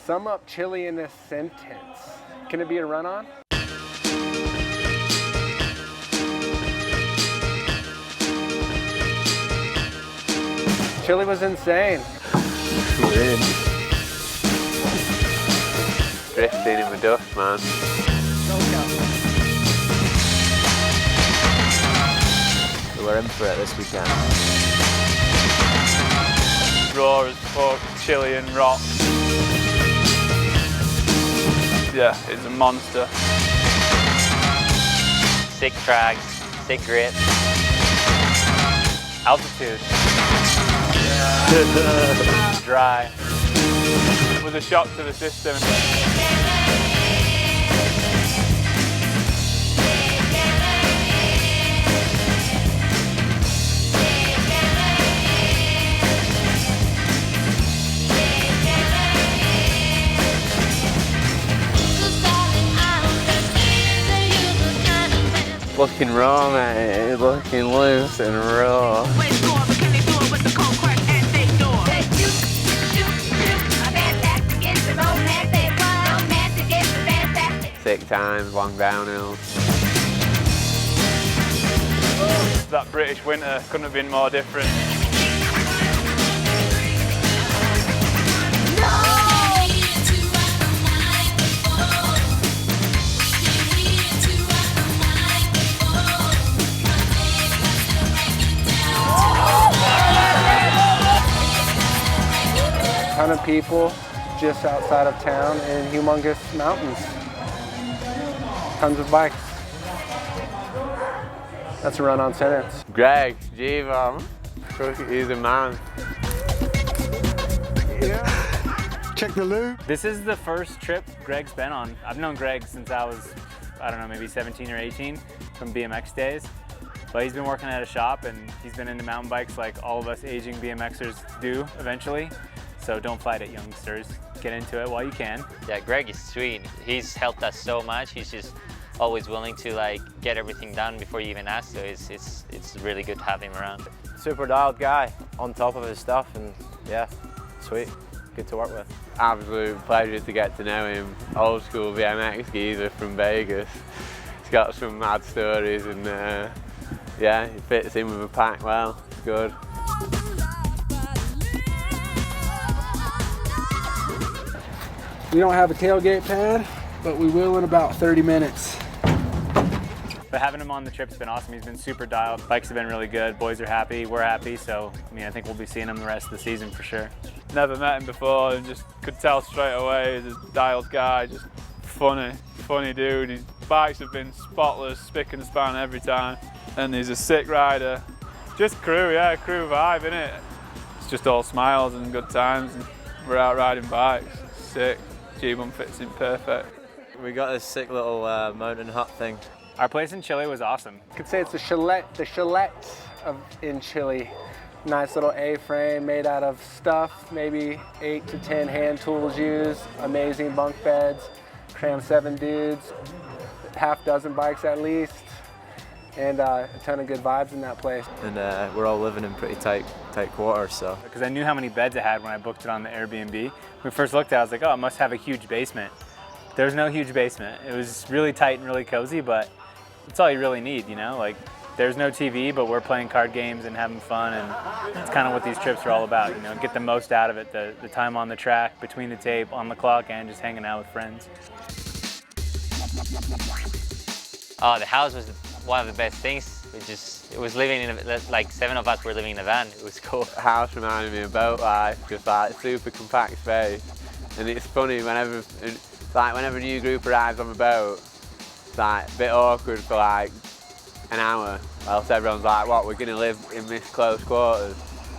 Sum up Chile in a sentence. Can it be a run-on? Chile was insane. We're in. Drifting in the dust, man. So we're in for it this weekend. Raw as fuck, Chilean rock. Yeah, it's a monster. Sick tracks, sick grip. Altitude. Dry. It was a shock to the system. Looking raw, mate. Looking loose and raw. Sick times, long downhills. That British winter couldn't have been more different. Ton of people just outside of town in humongous mountains. Tons of bikes. That's a run-on sentence. Greg, G-Bomb, he's a man. Yeah. Check the loop. This is the first trip Greg's been on. I've known Greg since I was, I don't know, maybe 17 or 18 from BMX days. But he's been working at a shop and he's been into mountain bikes like all of us aging BMXers do eventually. So don't fight it, youngsters. Get into it while you can. Yeah, Greg is sweet. He's helped us so much. He's just always willing to like get everything done before you even ask. So it's really good to have him around. Super dialed guy, on top of his stuff, and yeah, sweet. Good to work with. Absolute pleasure to get to know him. Old school BMX geezer from Vegas. He's got some mad stories and yeah, he fits in with the pack well. It's good. We don't have a tailgate pad, but we will in about 30 minutes. But having him on the trip's been awesome. He's been super dialed. Bikes have been really good. Boys are happy. We're happy. So, I mean, I think we'll be seeing him the rest of the season for sure. Never met him before and just could tell straight away he's a dialed guy, just funny dude. His bikes have been spotless, spick and span every time. And he's a sick rider. Just crew, yeah, crew vibe, innit? It's just all smiles and good times and we're out riding bikes. Sick. G1 fits in perfect. We got this sick little mountain hut thing. Our place in Chile was awesome. I could say it's the chalet in Chile. Nice little A-frame made out of stuff, maybe 8 to 10 hand tools used, amazing bunk beds, cram 7 dudes, half dozen bikes at least, and a ton of good vibes in that place. And we're all living in pretty tight quarters, so. Because I knew how many beds it had when I booked it on the Airbnb. When we first looked at it, I was like, oh, it must have a huge basement. There's no huge basement. It was really tight and really cozy, but it's all you really need, you know? Like, there's no TV, but we're playing card games and having fun, and it's kind of what these trips are all about, you know? Get the most out of it, the time on the track, between the tape, on the clock, and just hanging out with friends. Oh, the house was one of the best things. It was living in like 7 of us were living in a van. It was cool. The house reminded me of boat life, just like super compact space. And it's funny whenever a new group arrives on the boat, it's like a bit awkward for like an hour. Else everyone's like, what, we're gonna live in this close quarters?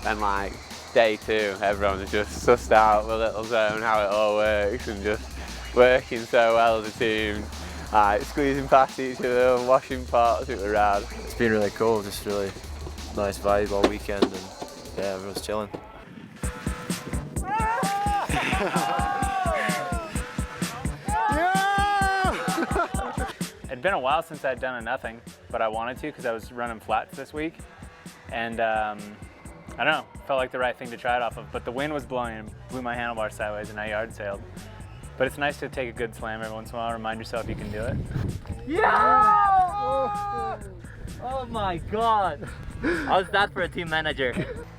And like day 2, everyone's just sussed out the little zone, how it all works, and just working so well as a team. Like squeezing past each other and washing pots, it was rad. It's been really cool, just really nice vibe all weekend, and yeah, everyone's chilling. It'd been a while since I'd done a nothing, but I wanted to because I was running flats this week. And I don't know, felt like the right thing to try it off of. But the wind was blowing and blew my handlebars sideways and I yard sailed. But it's nice to take a good slam every once in a while, remind yourself you can do it. Yeah! Oh my God. How's that for a team manager?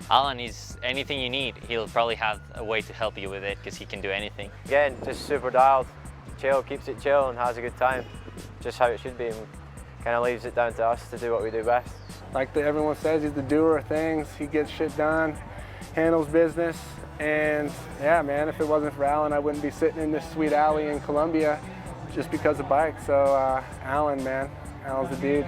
Alan is anything you need. He'll probably have a way to help you with it because he can do anything. Again, just super dialed, chill, keeps it chill and has a good time. Just how it should be, and kind of leaves it down to us to do what we do best. Like everyone says, he's the doer of things. He gets shit done, handles business, and yeah, man, if it wasn't for Alan, I wouldn't be sitting in this sweet alley in Colombia just because of bikes. So Alan, man, Alan's the dude.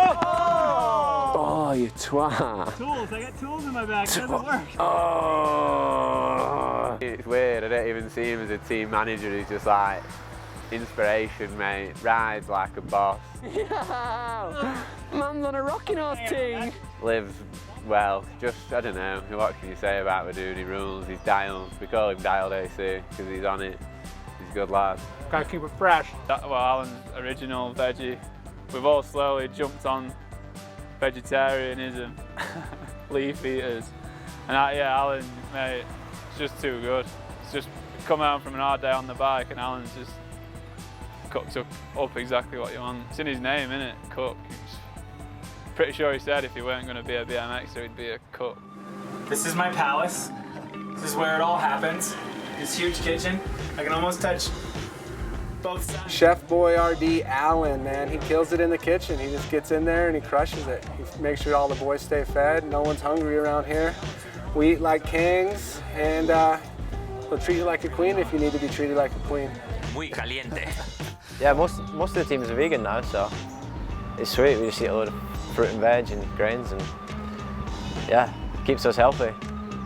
Oh, you twat. Tools, I got tools in my bag, it doesn't work. Oh. It's weird, I don't even see him as a team manager. He's just like, inspiration, mate. Rides like a boss. Yeah. Man's on a rocking horse team. Lives well. Just, I don't know, what can you say about the dude? He rules, he's dialed. We call him Dialed AC because he's on it. He's a good lad. Gotta keep it fresh. Well, Alan's original veggie. We've all slowly jumped on vegetarianism, leaf eaters. And yeah, Alan, mate, it's just too good. It's just come out from an hard day on the bike and Alan's just cooked up exactly what you want. It's in his name, innit? Cook. Pretty sure he said if he weren't going to be a BMXer, he'd be a cook. This is my palace. This is where it all happens. This huge kitchen. I can almost touch both sides. Chef Boy RD Alan, man, he kills it in the kitchen. He just gets in there and he crushes it. He makes sure all the boys stay fed. No one's hungry around here. We eat like kings, and he'll treat you like a queen if you need to be treated like a queen. Muy caliente. Yeah, most of the teams are vegan now, so it's sweet. We just eat a load of fruit and veg and grains, and yeah, keeps us healthy.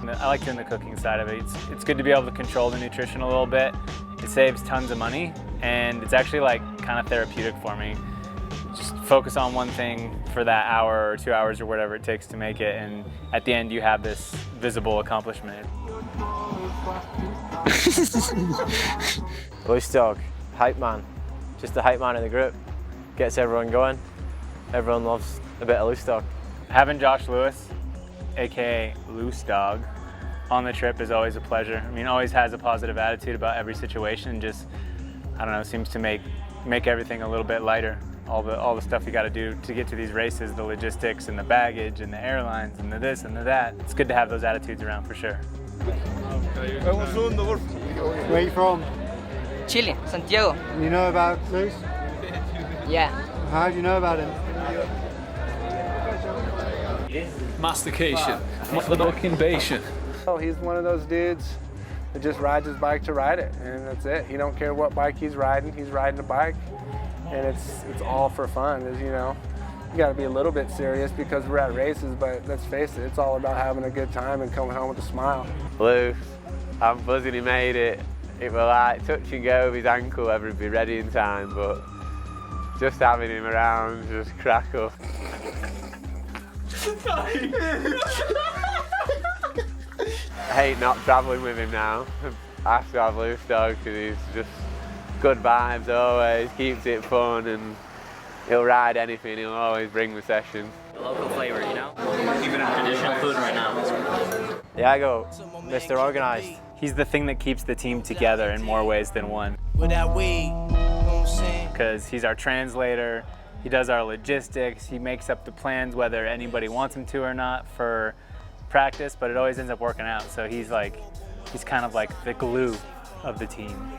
I like doing the cooking side of it. It's good to be able to control the nutrition a little bit. It saves tons of money, and it's actually like kind of therapeutic for me. Just focus on one thing for that hour or 2 hours or whatever it takes to make it, and at the end you have this visible accomplishment. Loose dog, hype man, just the hype man in the group. Gets everyone going. Everyone loves a bit of loose dog. Having Josh Lewis, aka Loose Dog, on the trip is always a pleasure. I mean, always has a positive attitude about every situation. Just, I don't know, seems to make everything a little bit lighter. All the stuff you got to do to get to these races, the logistics and the baggage and the airlines and the this and the that. It's good to have those attitudes around for sure. Where are you from? Chile, Santiago. You know about Luis? Yeah. How do you know about him? Mastication, motherfucking. Oh, he's one of those dudes that just rides his bike to ride it, and that's it. He don't care what bike he's riding a bike, and it's all for fun. As you know, you got to be a little bit serious because we're at races, but let's face it, it's all about having a good time and coming home with a smile. Lou, I'm buzzing he made it. It was like touch and go with his ankle, ever be ready in time, but just having him around, just crack up. I hate not travelling with him now. I have to have Loose Dog because he's just good vibes always, keeps it fun, and he'll ride anything, he'll always bring the session. Local flavor, you know? Even a traditional food right now. Yeah, I go Mr. Organised. He's the thing that keeps the team together in more ways than one. Because he's our translator, he does our logistics, he makes up the plans whether anybody wants him to or not for practice, but it always ends up working out. So he's kind of like the glue of the team.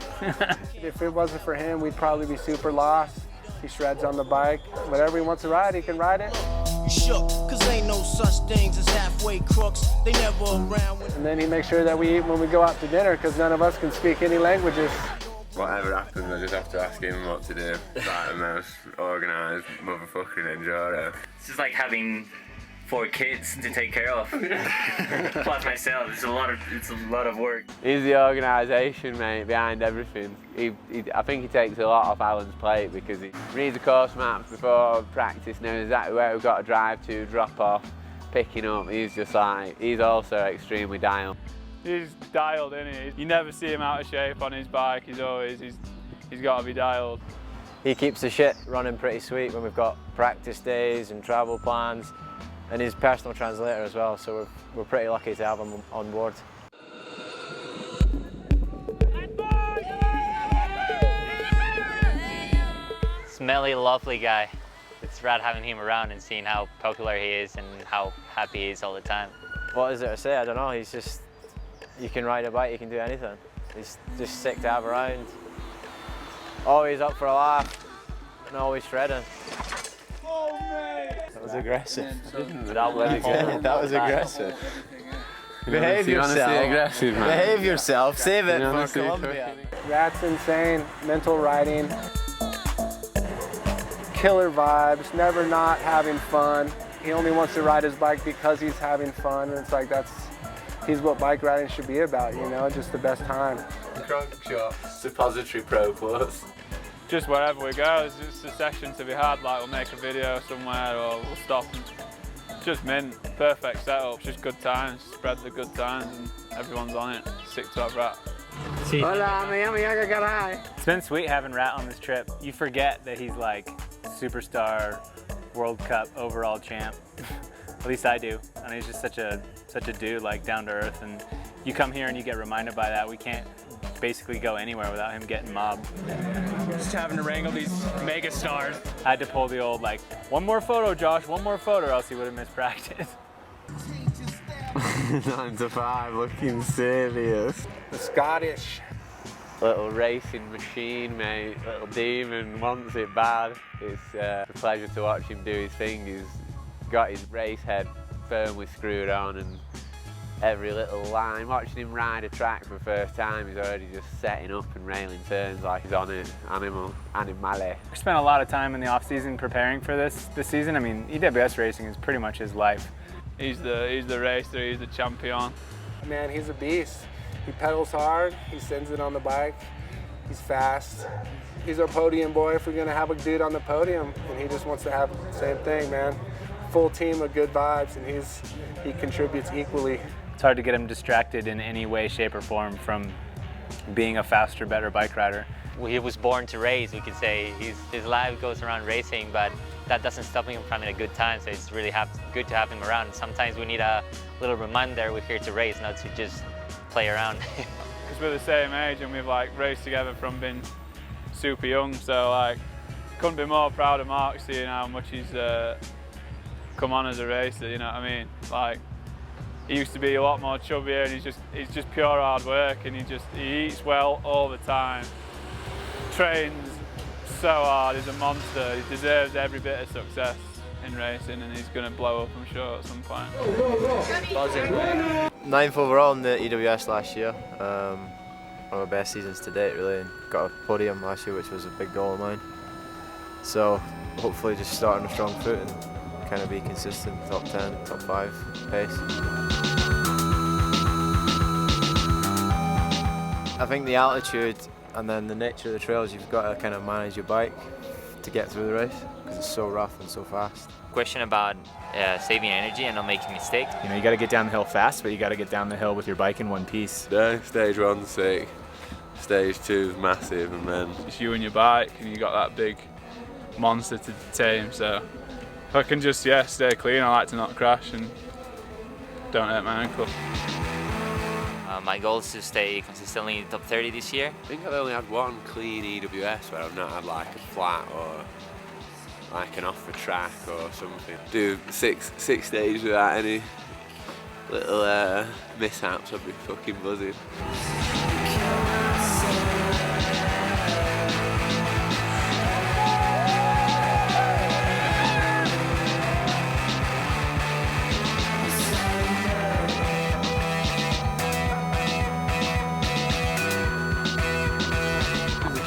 If it wasn't for him, we'd probably be super lost. He shreds on the bike. Whatever he wants to ride, he can ride it. Shook, cause ain't no such things as halfway crooks. They never around. And then he makes sure that we eat when we go out to dinner because none of us can speak any languages. Whatever happens, I just have to ask him what to do. Like the most organised motherfucking enjoyer. It's just like having 4 kids to take care of. Plus myself, it's a lot of work. He's the organisation, mate, behind everything. I think he takes a lot off Alan's plate because he reads the course maps before practice, knows exactly where we've got to drive to, drop off, picking up. He's just like, he's also extremely dialed. He's dialed, isn't he? You never see him out of shape on his bike. He's got to be dialed. He keeps the shit running pretty sweet when we've got practice days and travel plans, and he's personal translator as well, so we're pretty lucky to have him on board. smelly, lovely guy. It's rad having him around and seeing how popular he is and how happy he is all the time. What is there to say? I don't know. He's just, you can ride a bike, you can do anything. He's just sick to have around. Always up for a laugh and always shredding. That was aggressive. That was good. That was aggressive. Behave yourself. Behave yourself. Save it for Colombia. That's insane. Mental riding. Killer vibes. Never not having fun. He only wants to ride his bike because he's having fun. And it's like he's what bike riding should be about, you know, just the best time. Crunk shot, suppository pro plus. Just wherever we go, there's just a session to be had, like we'll make a video somewhere or we'll stop. Just mint, perfect setup, just good times, spread the good times and everyone's on it. Sick to have Rat. Hola, me llamo Yaga Caray. It's been sweet having Rat on this trip. You forget that he's like superstar World Cup overall champ. At least I do. And he's just such a dude, like down to earth. And you come here and you get reminded by that. We can't basically go anywhere without him getting mobbed. Just having to wrangle these mega stars. I had to pull the old like, one more photo, Josh, one more photo, or else he would have missed practice. 9 to 5, looking serious. The Scottish. Little racing machine, mate. Little demon, wants it bad. It's a pleasure to watch him do his thing. He's got his race head firmly screwed on and every little line. Watching him ride a track for the first time, he's already just setting up and railing turns like he's on it. Animale. We spent a lot of time in the off season preparing for this season. I mean, EWS racing is pretty much his life. He's the racer, he's the champion. Man, he's a beast. He pedals hard, he sends it on the bike, he's fast. He's our podium boy if we're gonna have a dude on the podium, and he just wants to have the same thing, man. Full team of good vibes, and he contributes equally. It's hard to get him distracted in any way, shape, or form from being a faster, better bike rider. He was born to race, we could say. His life goes around racing, but that doesn't stop him from having a good time, so it's really good to have him around. Sometimes we need a little reminder we're here to race, not to just play around. Because we're the same age and we've like raced together from being super young, so like couldn't be more proud of Mark seeing how much he's come on as a racer, you know what I mean? Like, he used to be a lot more chubbier and he's just pure hard work, and he eats well all the time. Trains so hard, he's a monster. He deserves every bit of success in racing, and he's going to blow up, I'm sure, at some point. 9th overall in the EWS last year. One of our best seasons to date, really, and got a podium last year, which was a big goal of mine. So hopefully just start on a strong foot and kind of be consistent, top 10, top 5 pace. I think the altitude and then the nature of the trails, you've got to kind of manage your bike to get through the race because it's so rough and so fast. Question about saving energy and not making mistakes. You know, you got to get down the hill fast, but you got to get down the hill with your bike in one piece. No, stage 1's sick, stage 2's massive, and then it's you and your bike, and you got that big monster to tame. So if I can just stay clean, I like to not crash and don't hurt my ankle. My goal is to stay consistently in the top 30 this year. I think I've only had one clean EWS where I've not had like a flat or like an off the track or something. Do six stages without any little mishaps, I'd be fucking buzzing.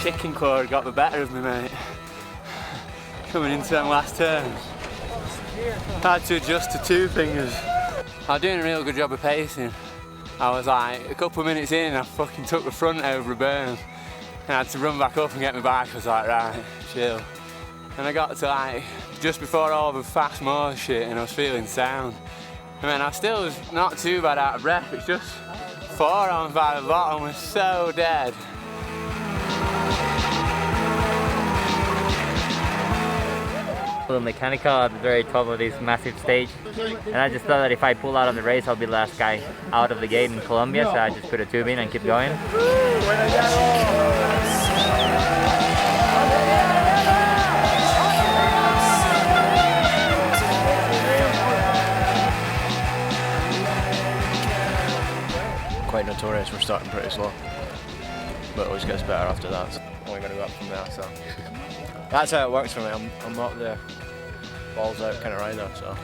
Chicken cord got the better of me, mate. Coming into them last turns. Had to adjust to 2 fingers. I was doing a real good job of pacing. I was like, a couple of minutes in, I fucking took the front over a berm. And I had to run back up and get my bike. I was like, right, chill. And I got to like, just before all the fast moor shit, and I was feeling sound. And then I still was not too bad out of breath. It's just forearms by the bottom was so dead. The mechanical at the very top of this massive stage, and I just thought that if I pull out on the race, I'll be the last guy out of the gate in Colombia, so I just put a tube in and keep going. getting notorious for starting pretty slow, but it always gets better after that. So only going to go up from there. So that's how it works for me. I'm not the balls out kind of rider. So.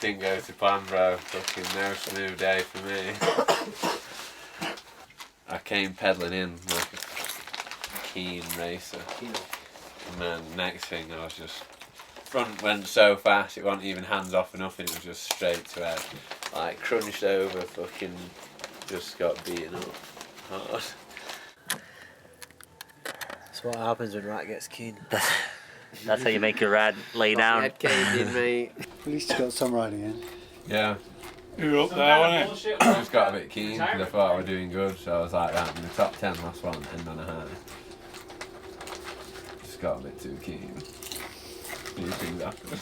Didn't go to plan, bro. Fucking no smooth day for me. I came pedalling in like a keen racer. And then next thing I was just, front went so fast it wasn't even hands off or nothing, it was just straight to head. Like crunched over, fucking just got beaten up hard. That's what happens when Rat gets keen. That's how you make your rad lay down. Head caved in, mate. At least you got some riding in. Yeah. You were up there, wasn't it? I just got a bit keen because I thought I was doing good, so I was like, right, I'm in the top 10 last one, end on a high. Just got a bit too keen. These things happen.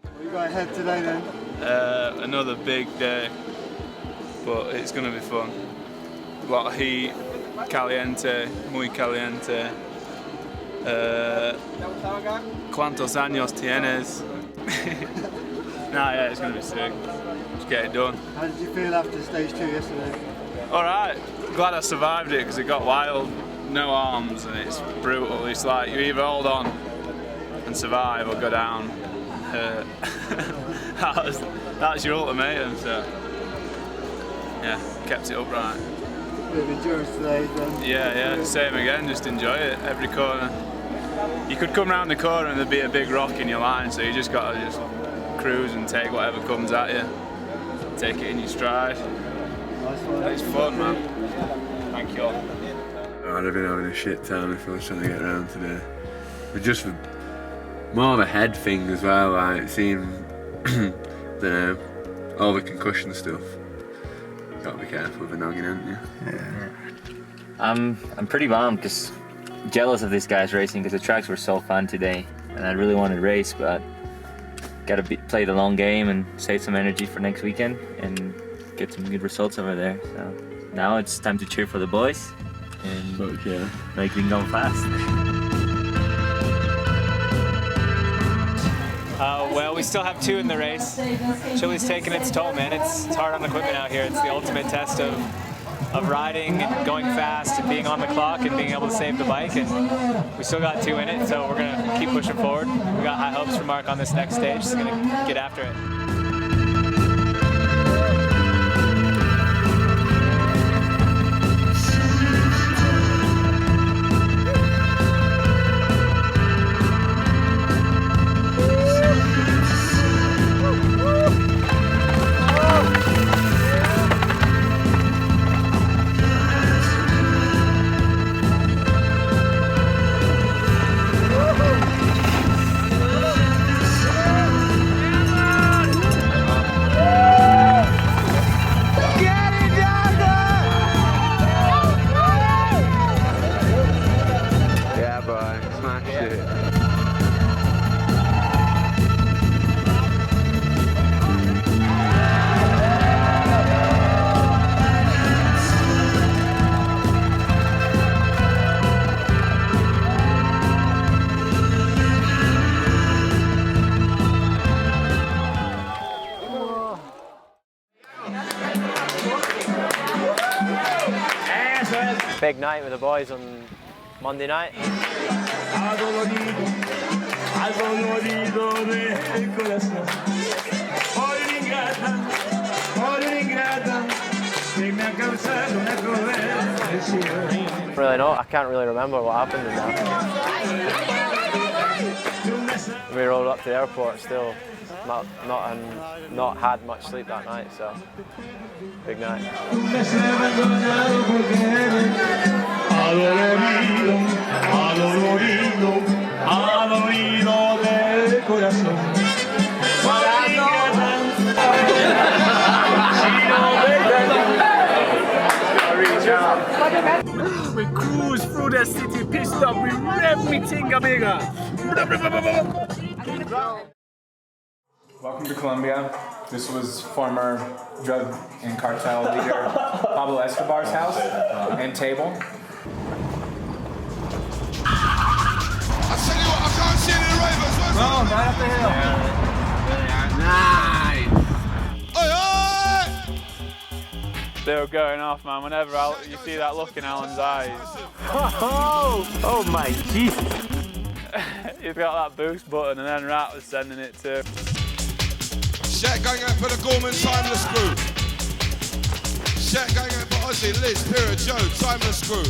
What you got ahead today then? Another big day, but it's going to be fun. A lot of heat, caliente, muy caliente. ¿Cuántos años tienes? Nah, yeah, it's going to be sick. Just get it done. How did you feel after stage 2 yesterday? Alright, glad I survived it because it got wild. No arms and it's brutal. It's like you either hold on and survive or go down. That's your ultimatum, so yeah, kept it upright. Bit of endurance today then? Yeah, same again, just enjoy it, every corner. You could come round the corner and there'd be a big rock in your line, so you just got to just cruise and take whatever comes at you. Take it in your stride. Nice one. It's fun, man. Thank you all. I'd have been having a shit time if I was trying to get around today. But just more of a head thing as well, like seeing all the concussion stuff. Gotta be careful with the noggin, haven't you? Yeah. I'm pretty bummed because jealous of these guys racing because the tracks were so fun today and I really wanted to race, but gotta play the long game and save some energy for next weekend and get some good results over there. So now it's time to cheer for the boys and make them go fast. Well, we still have 2 in the race. Chile's taking its toll, man. It's hard on equipment out here. It's the ultimate test of riding and going fast and being on the clock and being able to save the bike. And we still got 2 in it, so we're gonna keep pushing forward. We got high hopes for Mark on this next stage. He's gonna get after it. Big night with the boys on Monday night. Really not. I can't really remember what happened in that. We rolled up to the airport still, not had much sleep that night, so big night. Reach out. We cruise through the city, pissed up, we rev me tinga bigger. Welcome to Colombia. This was former drug and cartel leader Pablo Escobar's house and table. I tell you what, I can't see any ravers. Where's right up the hill. Nice. They were going off, man. Whenever you see that look in Alan's eyes. Oh my Jesus. He's got that boost button, and then Rat was sending it too. Shout going out for the Gorman Timeless crew. Shout going out for Ozzy, Liz, Pira, Joe, Timeless crew.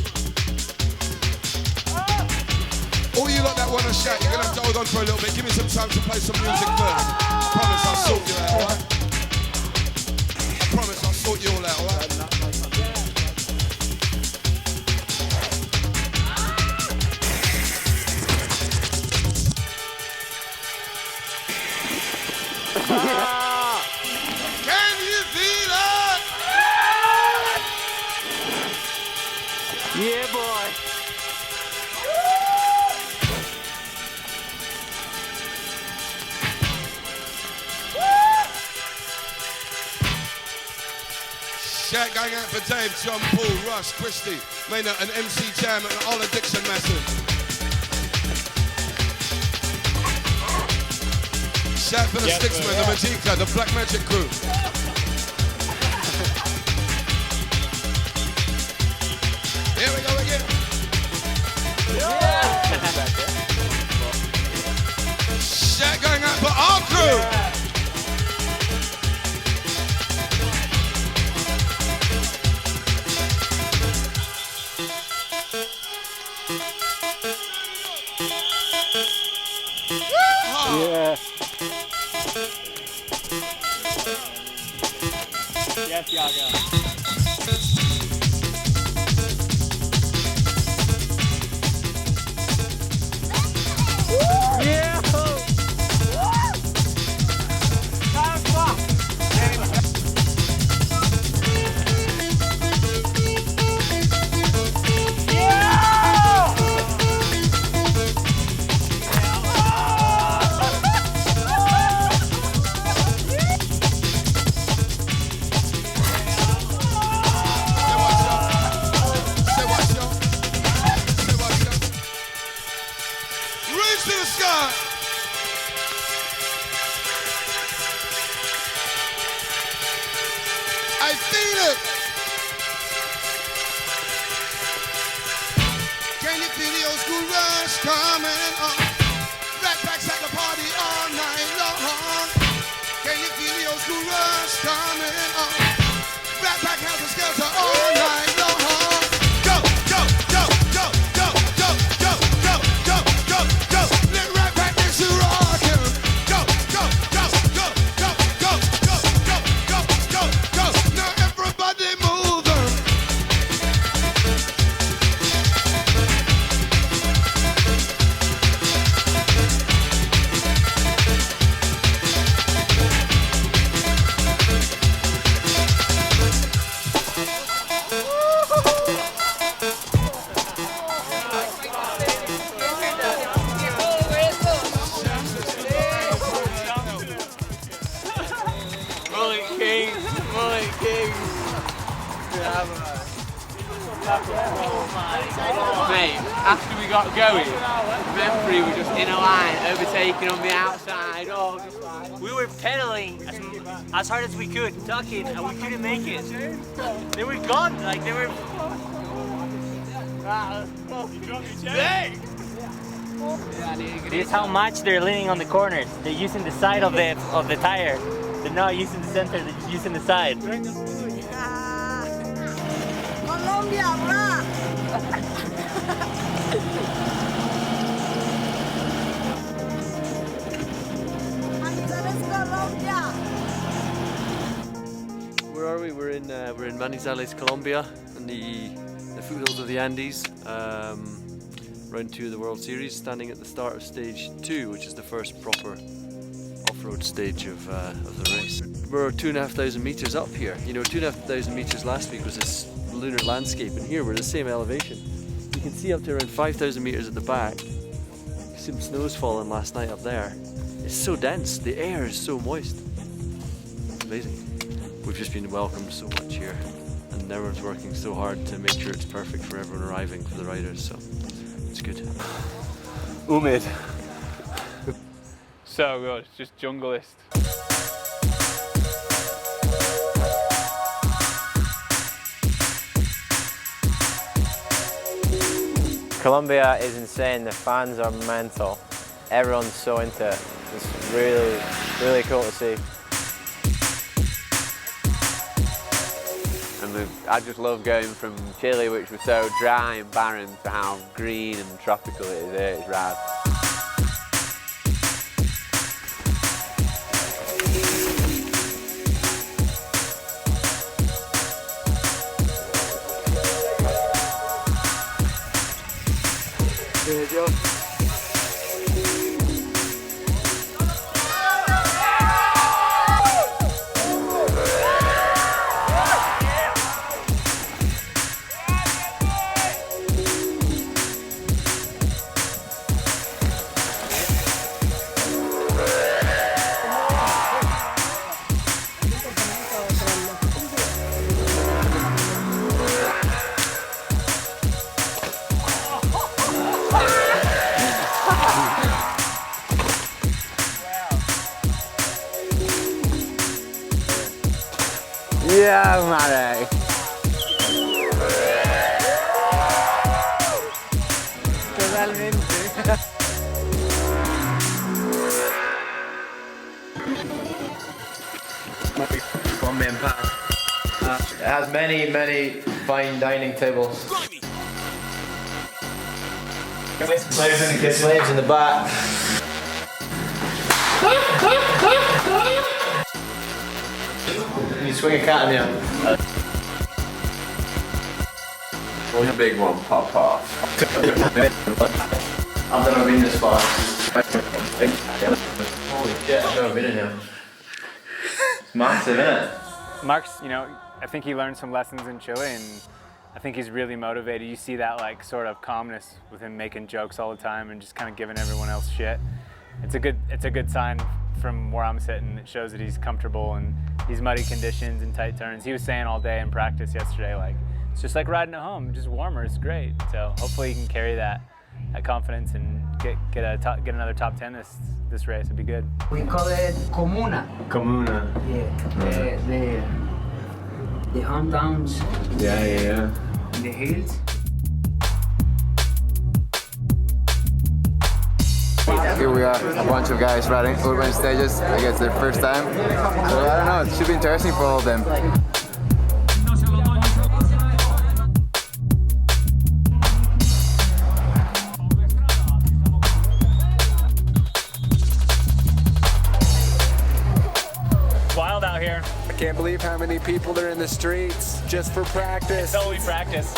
All you lot that want to shout, you're going to have to hold on for a little bit. Give me some time to play some music first. I promise I'll sort you out, alright? I promise I'll sort you all out, alright? Can you feel it? Yeah, boy. Shout going out for Dave, John, Paul, Russ, Christy, Maynard, and MC Jam, and all the Dixon massive. Shout for the Sticksman, the Magica, the Black Magic crew. Here we go again. Shout going out for our crew. Yeah. Yes, Yaga. Yeah. To the sky. I feel it. Can you feel the old school rush coming on? Rat packs at the party all night long. Can you feel the old school rush coming on? Rat pack has a skelter all night long. Go, go, go, go, go, go, go, go, go, go, go. Let Rat Pack dance to rockin'. Go, go, go, go, go, go, go, go, go, go, go. Now everybody moving. Mate, after we got going, Memphis were just in a line, overtaking on the outside. Oh, just like... We were pedaling as hard as we could, ducking, and we couldn't make it. They were gone, like they were... This is how much they're leaning on the corners. They're using the side of the tire. They're not using the center, they're just using the side. Colombia, bra! Where are we? We're in Manizales, Colombia, in the foothills of the Andes. Round 2 of the World Series, standing at the start of stage 2, which is the first proper off-road stage of the race. We're 2,500 meters up here. You know, 2,500 meters last week was lunar landscape, and here we're the same elevation. You can see up to around 5,000 meters at the back. Some snow's fallen last night up there. It's so dense, the air is so moist. It's amazing. We've just been welcomed so much here, and everyone's working so hard to make sure it's perfect for everyone arriving, for the riders, so it's good. Umid. So good, it's just junglist. Colombia is insane, the fans are mental. Everyone's so into it. It's really, really cool to see. And I just love going from Chile, which was so dry and barren, to how green and tropical it is here. It's rad. There you go. Yeah, Marek. Totalmente. Colombian pass. It has many, many fine dining tables. Slaves in the kitchen. Slaves in the back. You swing a cat in here. What's a big one? Pop off. I've never been this far. Holy shit, I've never been in here. It's massive, isn't it? Mark's, you know, I think he learned some lessons in Chile, and I think he's really motivated. You see that like sort of calmness with him making jokes all the time and just kind of giving everyone else shit. It's a good sign from where I'm sitting. It shows that he's comfortable in these muddy conditions and tight turns. He was saying all day in practice yesterday, like, it's just like riding at home, just warmer, it's great. So hopefully he can carry that confidence and get another top 10 this race. It'd be good. We call it Comuna. Comuna. Yeah, the hometowns. Yeah. The hills. Here we are, a bunch of guys riding urban stages. I guess their first time. So I don't know, it should be interesting for all of them. Wild out here. I can't believe how many people are in the streets just for practice. So we practice.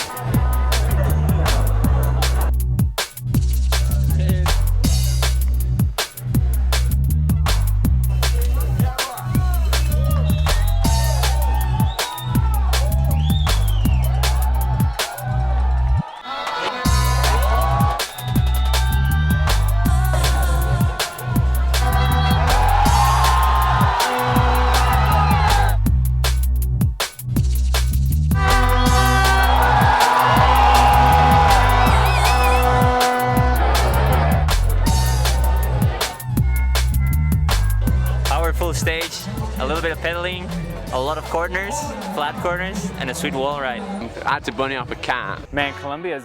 Full stage, a little bit of pedaling, a lot of corners, flat corners, and a sweet wall ride. I had to bunny up a cat. Man, Colombia's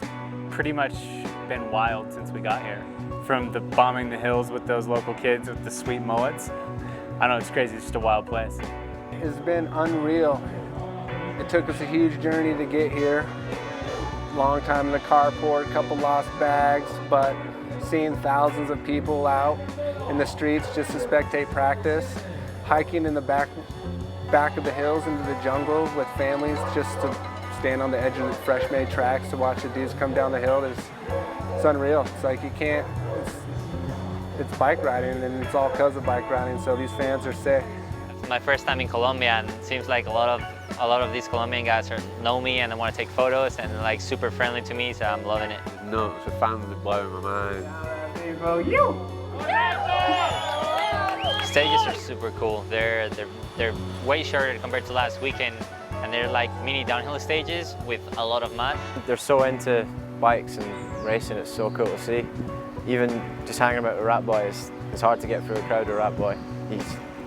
pretty much been wild since we got here. From the bombing the hills with those local kids with the sweet mullets. I don't know, it's crazy, it's just a wild place. It's been unreal. It took us a huge journey to get here. Long time in the carport, a couple lost bags, but seeing thousands of people out in the streets just to spectate practice, hiking in the back of the hills into the jungle with families just to stand on the edge of the fresh made tracks to watch the dudes come down the hill. It's unreal. It's like you can't, it's bike riding, and it's all because of bike riding, so these fans are sick. My first time in Colombia, and it seems like a lot a lot of these Colombian guys know me and they want to take photos and like super friendly to me, so I'm loving it. Nuts, the fans are blowing my mind. Stages are super cool. They're way shorter compared to last weekend, and they're like mini downhill stages with a lot of mud. They're so into bikes and racing, it's so cool to see. Even just hanging about with Rat Boy, it's hard to get through a crowd with Rat Boy.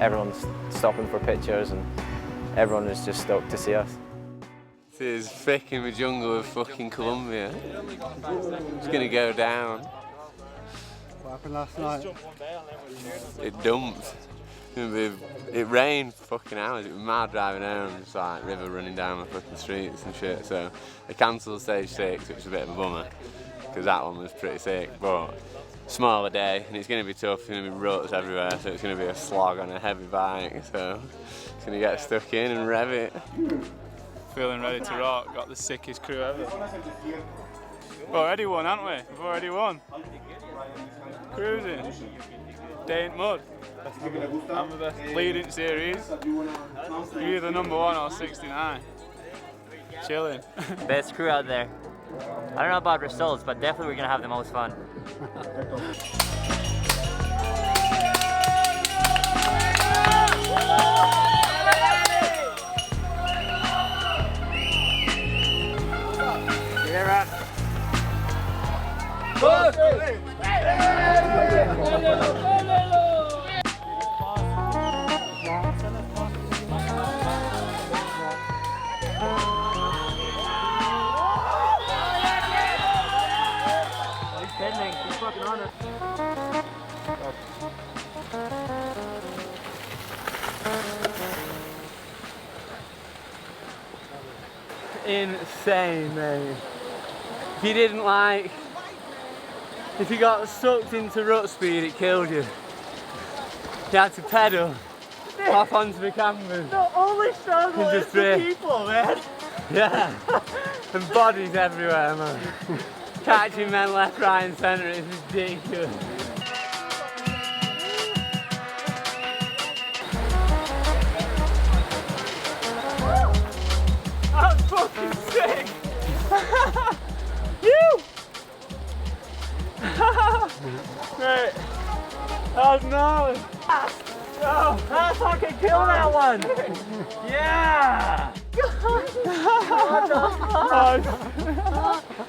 Everyone's stopping for pictures and everyone is just stoked to see us. This is thick in the jungle of fucking Colombia. It's gonna go down. What happened last night? It dumped. It rained for fucking hours. It was mad driving home, just like river running down the fucking streets and shit. So they cancelled stage 6, which was a bit of a bummer, because that one was pretty sick. But smaller day, and it's going to be tough. It's going to be ruts everywhere, so it's going to be a slog on a heavy bike. So it's going to get stuck in and rev it. Feeling ready to rock. Got the sickest crew ever. We've already won, haven't we? We've already won. Cruising. Day in mud. I'm the best leading series. You're either number 1 or 69. Chilling. Best crew out there. I don't know about results, but definitely we're gonna have the most fun. Insane, mate. If you got sucked into rut speed, it killed you. You had to pedal off onto the canvas. The only struggle is the people, man. Yeah, and bodies everywhere, man. Catching men left, right and centre is ridiculous. I'm fucking sick! You! Right. That was gnarly. Oh, I fucking killed that one! Yeah! What the fuck?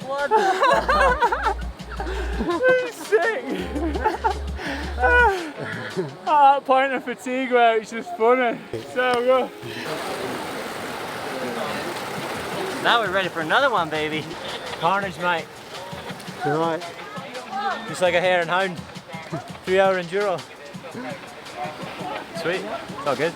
What the fuck? This is sick! That point of fatigue where it's just funny. So good. Now we're ready for another one, baby. Carnage, mate. You're right. Just like a hare and hound. 3-hour enduro. Sweet. It's all good.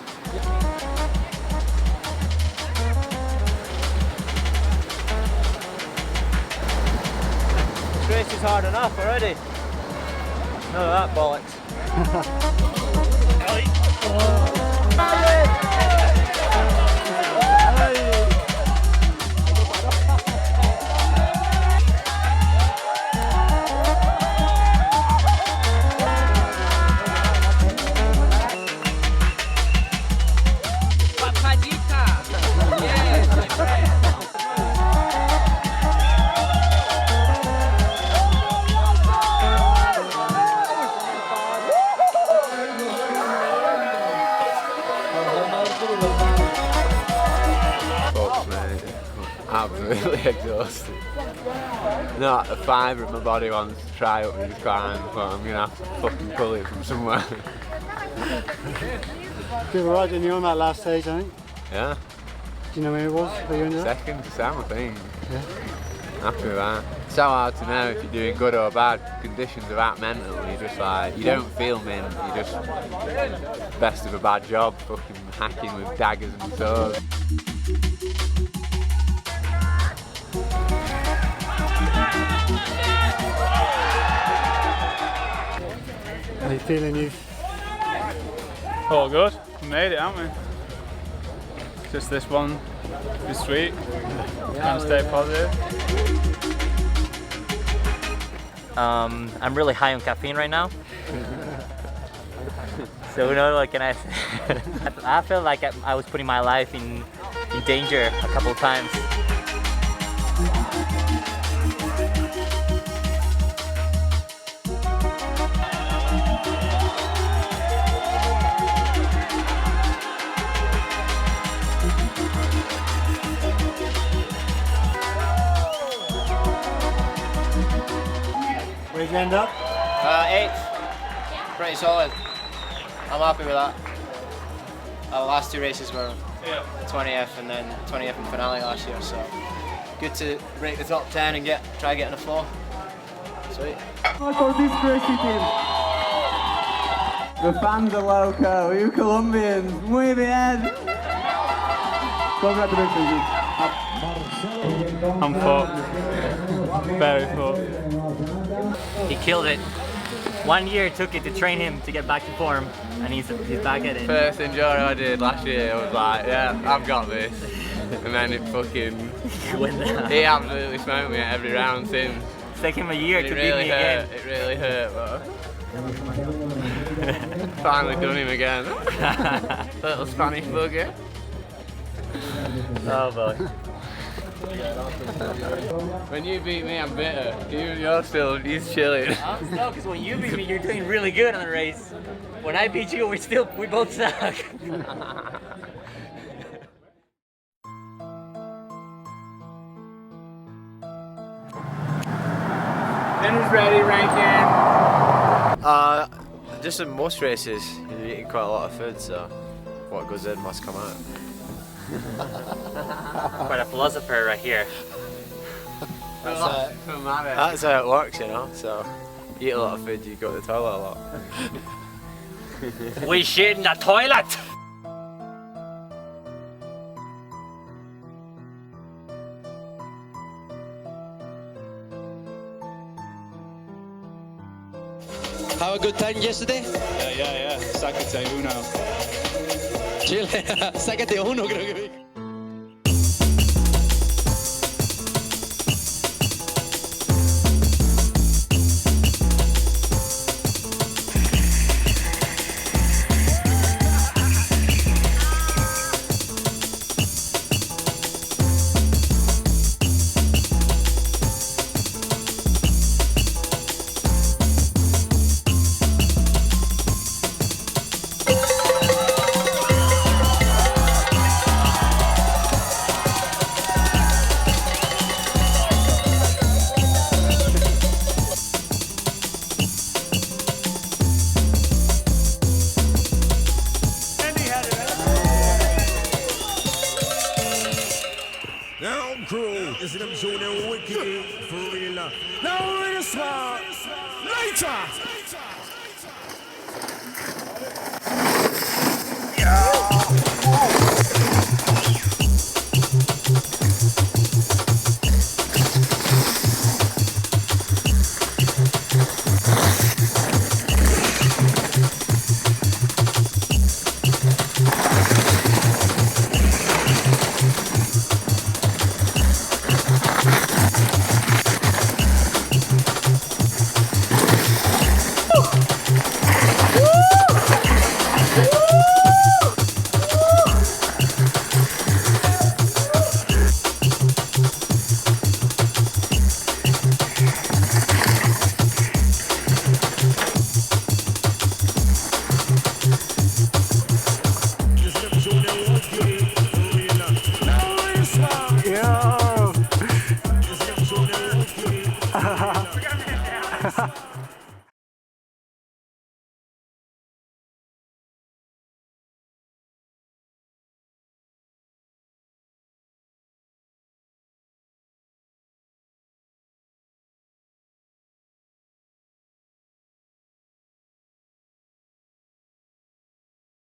This race is hard enough already. None of that bollocks. Absolutely exhausted. Not a fibre of my body wants to try up these climbs, but I'm gonna have to fucking pull it from somewhere. You were right, didn't you, on that last stage, I think? Yeah. Do you know where it was? Were you in there? Second to Sam, I think. Yeah. Happy with that. It's so hard to know if you're doing good or bad. Conditions are that mental. You're just like, you don't feel mint. You're just best of a bad job, fucking hacking with daggers and swords. How you feeling, you? All good. We made it, haven't we? Just this one this week. Trying to stay positive. I'm really high on caffeine right now. So you know, what can I say? I feel like I was putting my life in in danger a couple of times. Where'd you end up? 8th. Pretty solid. I'm happy with that. Our last 2 races were 20th and then 20th in finale last year, so good to break the top 10 and try getting a 4. Sweet. For this crazy team. The fans are loco, you Colombians, muy bien. Congratulations. I'm fucked. Very fucked. He killed it. 1 year it took it to train him to get back to form, and he's back at it. First enduro I did last year, I was like, yeah, I've got this. And then it fucking... he absolutely smoked me at every round since. It's taken him a year to beat really me hurt, again. It really hurt, but... finally done him again. Little Spanish bugger. Oh boy. When you beat me, I'm bitter. He's chilling. No, because when you beat me, you're doing really good on the race. When I beat you, we both suck. Dinner's ready, Rankin. Just in most races, you're eating quite a lot of food, so what goes in must come out. Quite a philosopher right here. That's how it works, you know. So, you eat a lot of food, you go to the toilet a lot. We shit in the toilet! Have a good time yesterday? Yeah. Sácate uno. Chile, sácate uno, creo que dijo. Now crew, you see them show them wicked for real. Now we're smart. Later.